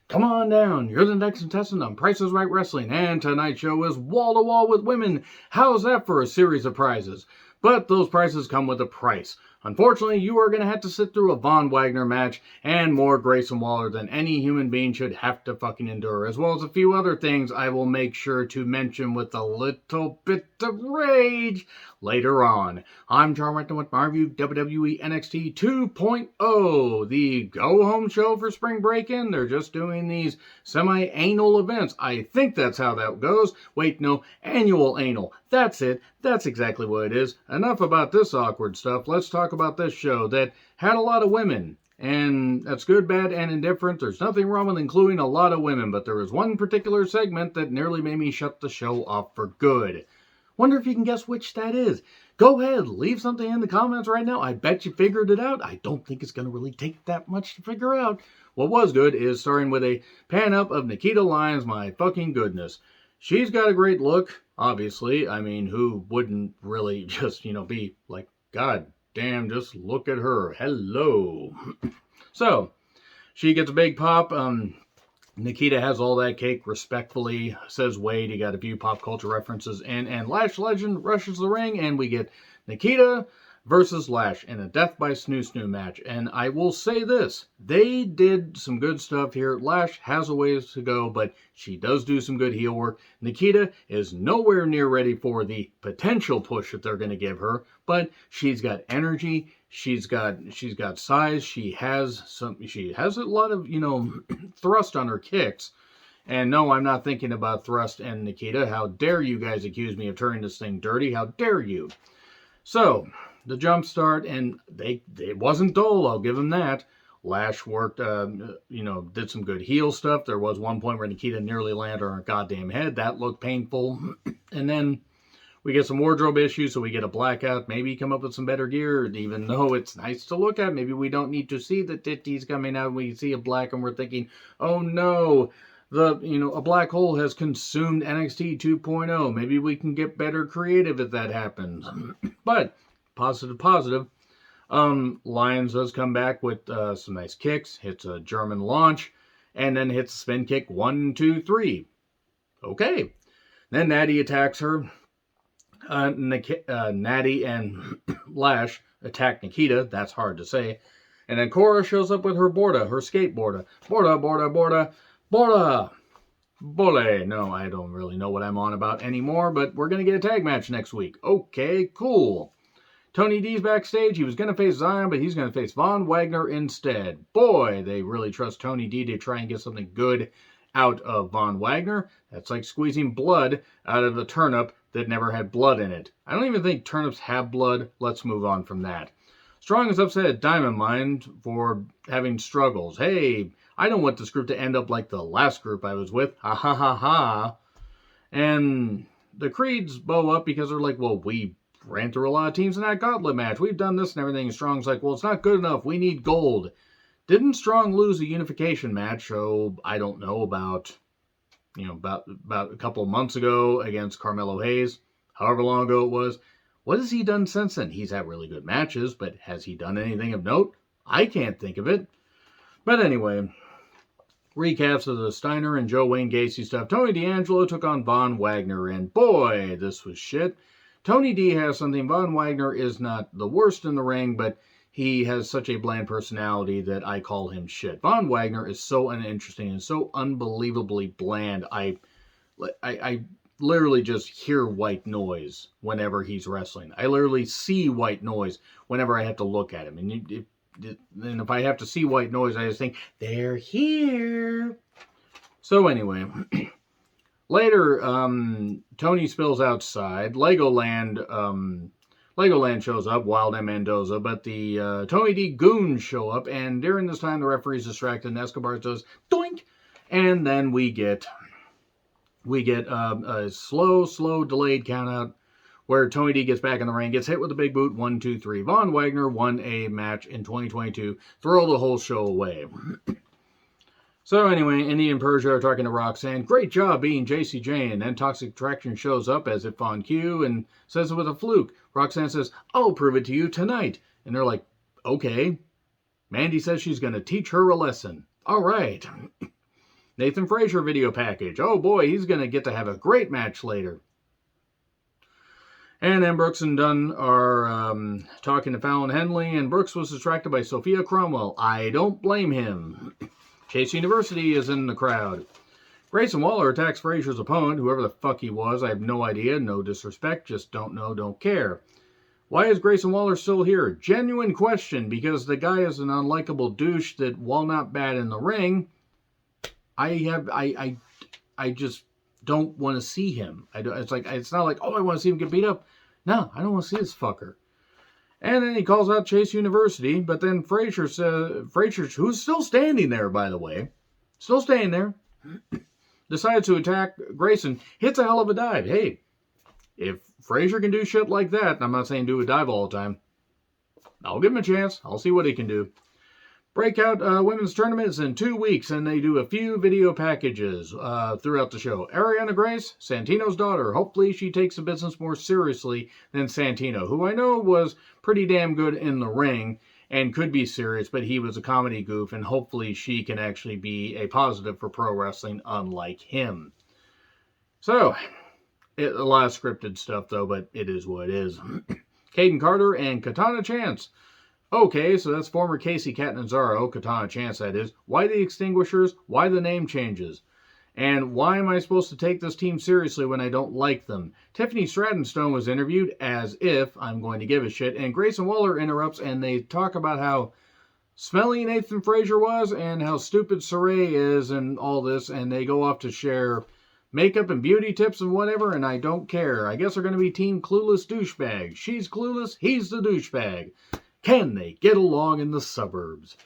Come on down. You're the next contestant on Price is Right Wrestling, and tonight's show is wall to wall with women. How's that for a series of prizes? But those prizes come with a price. Unfortunately, you are going to have to sit through a Von Wagner match and more Grayson Waller than any human being should have to fucking endure, as well as a few other things I will make sure to mention with a little bit of rage later on. I'm John Renton with my review WWE NXT 2.0, the go-home show for spring break-in. They're just doing these semi-anal events. I think that's how that goes. Wait, no, annual anal. That's it. That's exactly what it is. Enough about this awkward stuff. Let's talk about this show that had a lot of women. And that's good, bad, and indifferent. There's nothing wrong with including a lot of women, but there was one particular segment that nearly made me shut the show off for good. Wonder if you can guess which that is. Go ahead, leave something in the comments right now. I bet you figured it out. I don't think it's going to really take that much to figure out. What was good is starting with a pan up of Nikita Lyons. My fucking goodness. She's got a great look, obviously. I mean, who wouldn't really just, be like, God damn, just look at her. Hello. So, she gets a big pop. Nikita has all that cake, respectfully, says Wade. He got a few pop culture references in, and Lash Legend rushes the ring, and we get Nikita versus Lash in a Death by Snoo Snoo match. And I will say this, they did some good stuff here. Lash has a ways to go, but she does do some good heel work. Nikita is nowhere near ready for the potential push that they're going to give her, but she's got energy. She's got size. She has a lot of, thrust on her kicks. And no, I'm not thinking about thrust and Nikita. How dare you guys accuse me of turning this thing dirty? How dare you? So, the jump start, and it wasn't dull, I'll give them that. Lash worked, did some good heel stuff. There was one point where Nikita nearly landed on her goddamn head. That looked painful. And then we get some wardrobe issues, so we get a blackout. Maybe come up with some better gear, even though it's nice to look at. Maybe we don't need to see the titties coming out. We see a black and we're thinking, oh no, a black hole has consumed NXT 2.0. Maybe we can get better creative if that happens. But positive. Lyons does come back with some nice kicks, hits a German launch, and then hits a spin kick 1, 2, 3. Okay. Then Natty attacks her. Natty and Lash attack Nikita. That's hard to say. And then Cora shows up with her Borda, her skateboarder. Borda. Bole. No, I don't really know what I'm on about anymore, but we're going to get a tag match next week. Okay, cool. Tony D's backstage. He was going to face Zion, but he's going to face Von Wagner instead. Boy, they really trust Tony D to try and get something good out of Von Wagner. That's like squeezing blood out of a turnip that never had blood in it. I don't even think turnips have blood. Let's move on from that. Strong is upset at Diamond Mine for having struggles. Hey, I don't want this group to end up like the last group I was with. Ha ha ha ha. And the Creeds bow up because they're like, well, we ran through a lot of teams in that gauntlet match. We've done this and everything. And Strong's like, well, it's not good enough. We need gold. Didn't Strong lose a unification match? So I don't know, about a couple of months ago against Carmelo Hayes, however long ago it was. What has he done since then? He's had really good matches, but has he done anything of note? I can't think of it. But anyway, recaps of the Steiner and Joe Wayne Gacy stuff. Tony D'Angelo took on Von Wagner, and boy, this was shit. Tony D has something. Von Wagner is not the worst in the ring, but he has such a bland personality that I call him shit. Von Wagner is so uninteresting and so unbelievably bland. I literally just hear white noise whenever he's wrestling. I literally see white noise whenever I have to look at him. And if I have to see white noise, I just think, they're here. So anyway, later, Tony spills outside. Legoland shows up, Wild and Mendoza, but the Tony D goons show up, and during this time the referee's distracted, and Escobar does doink, and then we get a slow delayed countout where Tony D gets back in the ring, gets hit with a big boot, 1, 2, 3. Von Wagner won a match in 2022. Throw the whole show away. So anyway, Indy and Persia are talking to Roxanne. Great job being JCJ. And then Toxic Attraction shows up as if on cue and says it was a fluke. Roxanne says, I'll prove it to you tonight. And they're like, okay. Mandy says she's going to teach her a lesson. All right. Nathan Frazier video package. Oh boy, he's going to get to have a great match later. And then Brooks and Dunn are talking to Fallon Henley, and Brooks was distracted by Sophia Cromwell. I don't blame him. Chase University is in the crowd. Grayson Waller attacks Frazier's opponent, whoever the fuck he was. I have no idea, no disrespect, just don't know, don't care. Why is Grayson Waller still here? Genuine question, because the guy is an unlikable douche that, while not bad in the ring, I just don't want to see him. It's not like, oh, I want to see him get beat up. No, I don't want to see this fucker. And then he calls out Chase University, but then Frazier, who's still standing there, by the way, still standing there, decides to attack Grayson, hits a hell of a dive. Hey, if Frazier can do shit like that, and I'm not saying do a dive all the time, I'll give him a chance. I'll see what he can do. Breakout women's tournament is in 2 weeks, and they do a few video packages throughout the show. Ariana Grace, Santino's daughter. Hopefully she takes the business more seriously than Santino, who I know was pretty damn good in the ring and could be serious, but he was a comedy goof, and hopefully she can actually be a positive for pro wrestling, unlike him. So, a lot of scripted stuff, though, but it is what it is. Caden Carter and Katana Chance. Okay, so that's former Casey Catanzaro, Katana Chance that is. Why the extinguishers? Why the name changes? And why am I supposed to take this team seriously when I don't like them? Tiffany Stratton-Stone was interviewed as if I'm going to give a shit, and Grayson Waller interrupts, and they talk about how smelly Nathan Frazier was and how stupid Saray is and all this, and they go off to share makeup and beauty tips and whatever, and I don't care. I guess they're going to be Team Clueless Douchebag. She's clueless, he's the douchebag. Can they get along in the suburbs?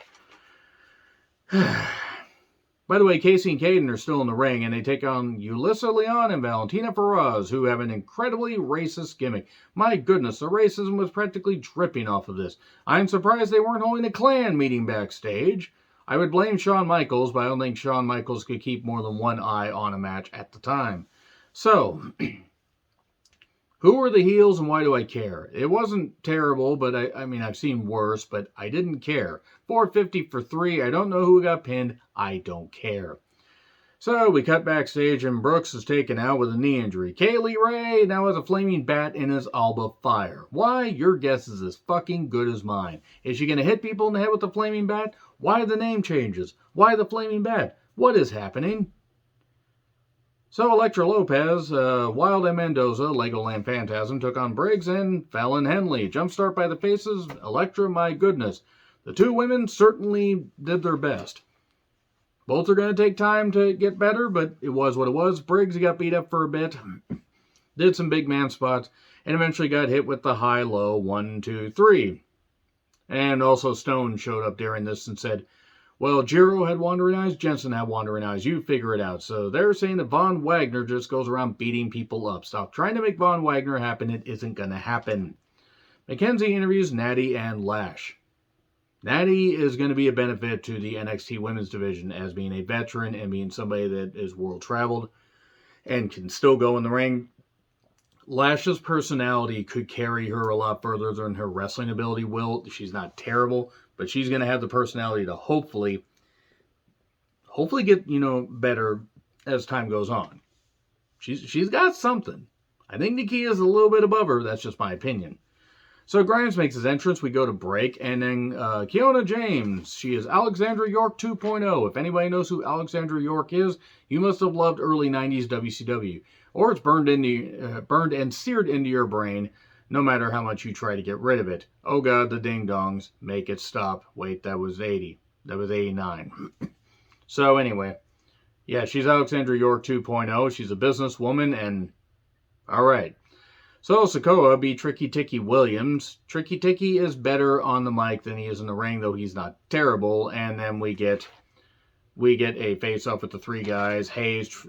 By the way, Casey and Caden are still in the ring, and they take on Yulissa Leon and Valentina Feroz, who have an incredibly racist gimmick. My goodness, the racism was practically dripping off of this. I'm surprised they weren't holding a Klan meeting backstage. I would blame Shawn Michaels, but I don't think Shawn Michaels could keep more than one eye on a match at the time. So, who are the heels and why do I care? It wasn't terrible, but I mean, I've seen worse, but I didn't care. $4.50 for 3. I don't know who got pinned. I don't care. So we cut backstage and Brooks is taken out with a knee injury. Kaylee Ray now has a flaming bat in his Alba Fire. Why? Your guess is as fucking good as mine. Is she going to hit people in the head with the flaming bat? Why the name changes? Why the flaming bat? What is happening? So Elektra Lopez, Wild and Mendoza, Legoland Phantasm, took on Briggs and Fallon Henley. Jumpstart by the faces, Elektra, my goodness. The two women certainly did their best. Both are going to take time to get better, but it was what it was. Briggs got beat up for a bit, did some big man spots, and eventually got hit with the high-low 1, 2, 3. And also Stone showed up during this and said, well, Jiro had wandering eyes, Jensen had wandering eyes. You figure it out. So they're saying that Von Wagner just goes around beating people up. Stop trying to make Von Wagner happen. It isn't going to happen. Mackenzie interviews Natty and Lash. Natty is going to be a benefit to the NXT women's division as being a veteran and being somebody that is world-traveled and can still go in the ring. Lash's personality could carry her a lot further than her wrestling ability will. She's not terrible, but she's going to have the personality to hopefully get, better as time goes on. She's got something. I think Nikia's a little bit above her. That's just my opinion. So Grimes makes his entrance. We go to break. And then Kiona James. She is Alexandra York 2.0. If anybody knows who Alexandra York is, you must have loved early 90s WCW. Or it's burned and seared into your brain, no matter how much you try to get rid of it. Oh God, the ding-dongs. Make it stop. Wait, that was 80. That was 89. So anyway, yeah, she's Alexandra York 2.0. She's a businesswoman, and alright. So Sikoa beat Tricky Ticky Williams. Tricky Ticky is better on the mic than he is in the ring, though he's not terrible. And then we get a face-off with the three guys. Hayes,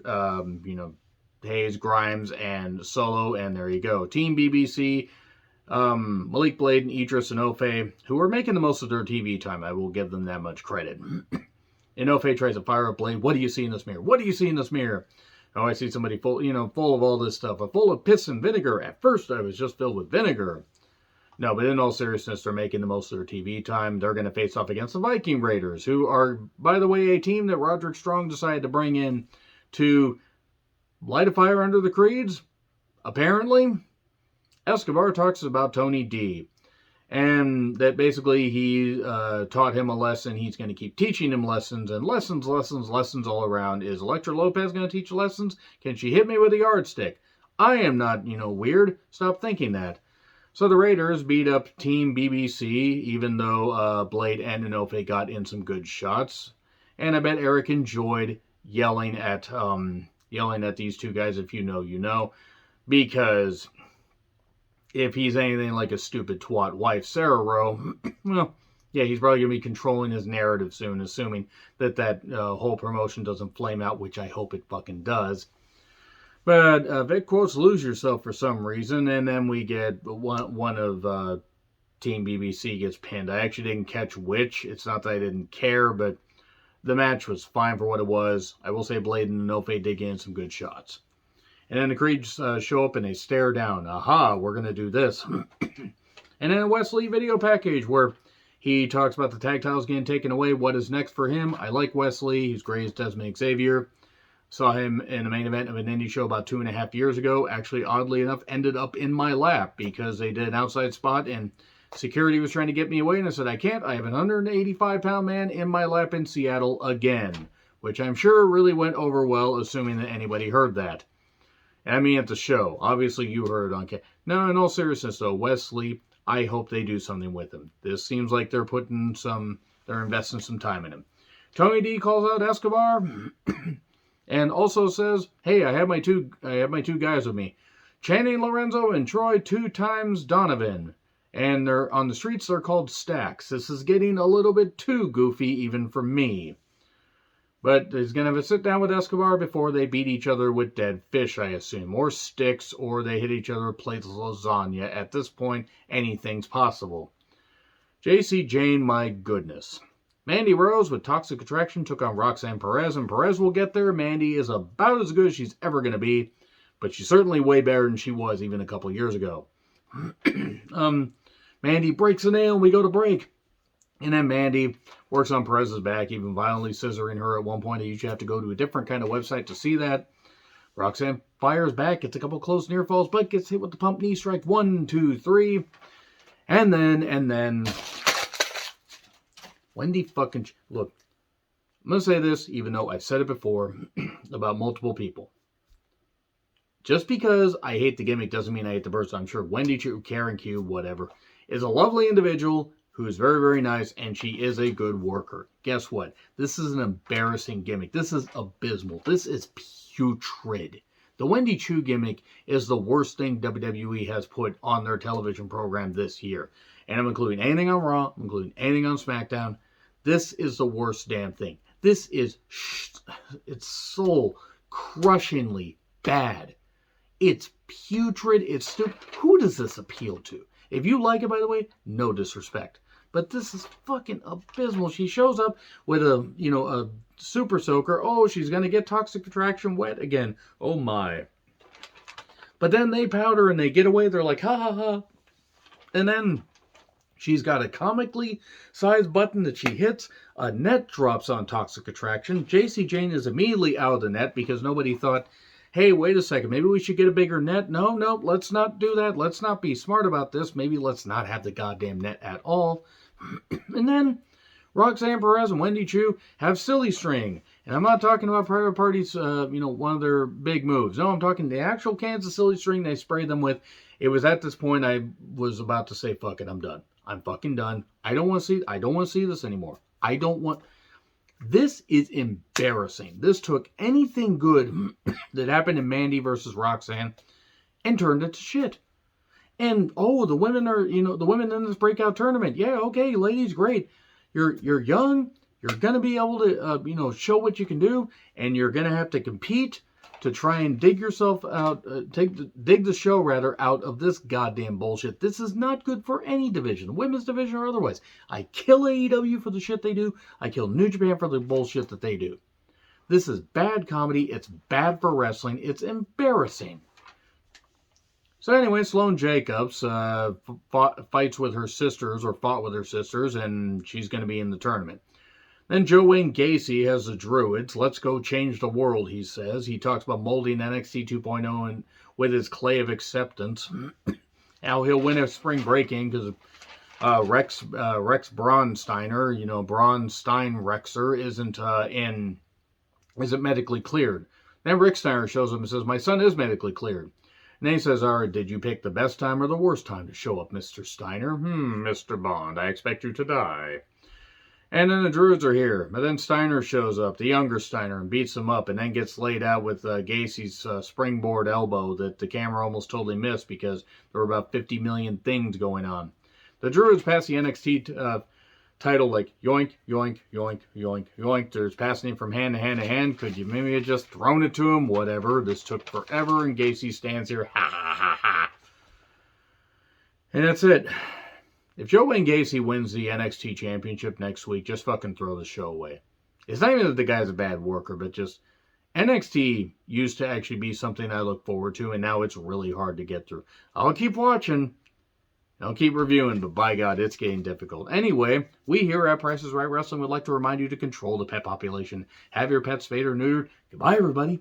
Grimes, and Solo, and there you go. Team BBC, Malik Blade, and Idris Enofe, who are making the most of their TV time. I will give them that much credit. Enofe tries to fire up Blade. What do you see in this mirror? What do you see in this mirror? Oh, I see somebody full of all this stuff. Full of piss and vinegar. At first, I was just filled with vinegar. No, but in all seriousness, they're making the most of their TV time. They're going to face off against the Viking Raiders, who are, by the way, a team that Roderick Strong decided to bring in to light a fire under the creeds. Apparently, Escobar talks about Tony D. And that basically he taught him a lesson. He's going to keep teaching him lessons. And lessons all around. Is Elektra Lopez going to teach lessons? Can she hit me with a yardstick? I am not, weird. Stop thinking that. So the Raiders beat up Team BBC, even though Blade and Inoue got in some good shots. And I bet Eric enjoyed yelling at these two guys. If you know, you know. Because if he's anything like a stupid twat wife, Sarah Rowe, well, yeah, he's probably going to be controlling his narrative soon, assuming that whole promotion doesn't flame out, which I hope it fucking does. But Vic quotes "lose yourself" for some reason, and then we get one of Team BBC gets pinned. I actually didn't catch which. It's not that I didn't care, but the match was fine for what it was. I will say Blade and Inoue did get in some good shots. And then the Creeds show up and they stare down. Aha, we're going to do this. And then a Wesley video package where he talks about the tag titles getting taken away. What is next for him? I like Wesley. He's great as Desmond Xavier. Saw him in the main event of an indie show about 2.5 years ago. Actually, oddly enough, ended up in my lap because they did an outside spot and security was trying to get me away. And I said, I can't. I have an 185-pound man in my lap in Seattle again. Which I'm sure really went over well, assuming that anybody heard that. I mean, at the show. Obviously, you heard it on camera. No, in all seriousness, though, Wesley, I hope they do something with him. This seems like they're investing some time in him. Tony D calls out Escobar, and also says, "Hey, I have my two guys with me, Channing Lorenzo and Troy 2 times Donovan, and they're on the streets. They're called Stacks. This is getting a little bit too goofy, even for me." But he's going to have a sit down with Escobar before they beat each other with dead fish, I assume. Or sticks, or they hit each other with plates of lasagna. At this point, anything's possible. JC Jane, my goodness. Mandy Rose with Toxic Attraction took on Roxanne Perez, and Perez will get there. Mandy is about as good as she's ever going to be, but she's certainly way better than she was even a couple years ago. Mandy breaks a nail, and we go to break. And then Mandy works on Perez's back, even violently scissoring her at one point. You usually have to go to a different kind of website to see that. Roxanne fires back, gets a couple close near falls, but gets hit with the pump knee strike. 1, 2, 3. And then Wendy fucking... Look, I'm going to say this, even though I've said it before, about multiple people. Just because I hate the gimmick doesn't mean I hate the person. I'm sure Wendy Chu, Karen Q, whatever, is a lovely individual who is very, very nice, and she is a good worker. Guess what? This is an embarrassing gimmick. This is abysmal. This is putrid. The Wendy Chu gimmick is the worst thing WWE has put on their television program this year. And I'm including anything on Raw. I'm including anything on SmackDown. This is the worst damn thing. This is... It's soul-crushingly bad. It's putrid. It's stupid. Who does this appeal to? If you like it, by the way, no disrespect. But this is fucking abysmal. She shows up with a super soaker. Oh, she's going to get Toxic Attraction wet again. Oh my. But then they powder and they get away. They're like, ha ha ha. And then she's got a comically sized button that she hits. A net drops on Toxic Attraction. JC Jane is immediately out of the net because nobody thought, hey, wait a second, maybe we should get a bigger net. No, let's not do that. Let's not be smart about this. Maybe let's not have the goddamn net at all. And then Roxanne Perez and Wendy Chu have silly string. And I'm not talking about Private Party's, one of their big moves. No, I'm talking the actual cans of silly string they sprayed them with. It was at this point I was about to say, fuck it, I'm done. I'm fucking done. I don't want to see this anymore. This is embarrassing. This took anything good that happened in Mandy versus Roxanne and turned it to shit. And, the women are, the women in this breakout tournament. Yeah, okay, ladies, great. You're young. You're going to be able to, show what you can do. And you're going to have to compete to try and dig yourself out, dig the show, rather, out of this goddamn bullshit. This is not good for any division, women's division or otherwise. I kill AEW for the shit they do. I kill New Japan for the bullshit that they do. This is bad comedy. It's bad for wrestling. It's embarrassing. So anyway, Sloane Jacobs fights with her sisters, or fought with her sisters, and she's going to be in the tournament. Then Joe Wayne Gacy has the Druids. Let's go change the world, he says. He talks about molding NXT 2.0 and with his clay of acceptance. How he'll win a spring break-in because Rex Braunsteiner, Braunstein-Rexer isn't medically cleared. Then Rick Steiner shows up and says, my son is medically cleared. And then he says, all right, did you pick the best time or the worst time to show up, Mr. Steiner? Mr. Bond, I expect you to die. And then the Druids are here. But then Steiner shows up, the younger Steiner, and beats him up, and then gets laid out with Gacy's springboard elbow that the camera almost totally missed because there were about 50 million things going on. The Druids pass the NXT title like yoink, yoink, yoink, yoink, yoink. There's passing it from hand to hand to hand. Could you maybe have just thrown it to him? Whatever. This took forever, and Gacy stands here. Ha, ha, ha, ha. And that's it. If Joe Wayne Gacy wins the NXT Championship next week, just fucking throw the show away. It's not even that the guy's a bad worker, but just NXT used to actually be something I look forward to, and now it's really hard to get through. I'll keep watching. I'll keep reviewing, but by God, it's getting difficult. Anyway, we here at Price is Right Wrestling would like to remind you to control the pet population. Have your pets spayed or neutered. Goodbye, everybody.